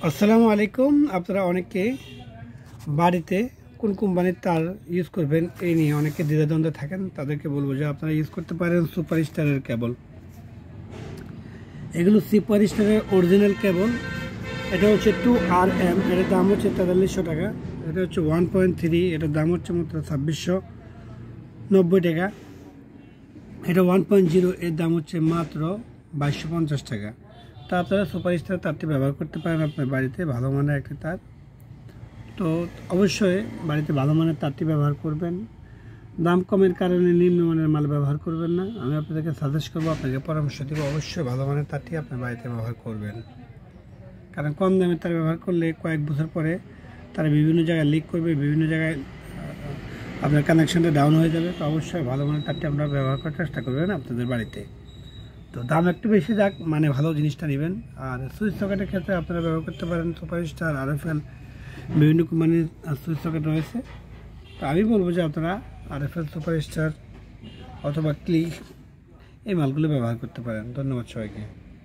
আসসালামু আলাইকুম। আপনারা অনেকে বাড়িতে কোন কোম্পানির তার ইউজ করবেন এই নিয়ে অনেকে দ্বিধাদ্বন্দ্বে থাকেন। তাদেরকে বলবো যে আপনারা ইউজ করতে পারেন সুপারস্টারের কেবল। এগুলো সুপারস্টারের অরিজিনাল কেবল। এটা হচ্ছে 2RM, এটার দাম হচ্ছে 4300 টাকা। এটা হচ্ছে 1.3, এটার দাম হচ্ছে মাত্র 2690 টাকা। এটা 1.0, এর দাম হচ্ছে মাত্র 2250 টাকা। তা আপনারা সুপারস্টার তারটি ব্যবহার করতে পারেন আপনার বাড়িতে, ভালো মানের একটি তার। তো অবশ্যই বাড়িতে ভালো মানের তারটি ব্যবহার করবেন। দাম কমের কারণে নিম্নমানের মাল ব্যবহার করবেন না। আমি আপনাদেরকে সাজেস্ট করবো, আপনাকে পরামর্শ দেব, অবশ্যই ভালো মানের তারটি আপনার বাড়িতে ব্যবহার করবেন। কারণ কম দামের তার ব্যবহার করলে কয়েক বছর পরে তারা বিভিন্ন জায়গায় লিক করবে, বিভিন্ন জায়গায় আপনার কানেকশনটা ডাউন হয়ে যাবে। তো অবশ্যই ভালো মানের তারটি আপনারা ব্যবহার করার চেষ্টা করবেন আপনাদের বাড়িতে। তো দাম একটু বেশি যাক, মানে ভালো জিনিসটা নেবেন। আর সুইচ সকেটের ক্ষেত্রে আপনারা ব্যবহার করতে পারেন সুপারস্টার, RFL, বিভিন্ন কোম্পানির সুইচ সকেট রয়েছে। তো আমি বলবো যে আপনারা RFL, সুপারস্টার অথবা ক্লিক এই মালগুলো ব্যবহার করতে পারেন। ধন্যবাদ সবাইকে।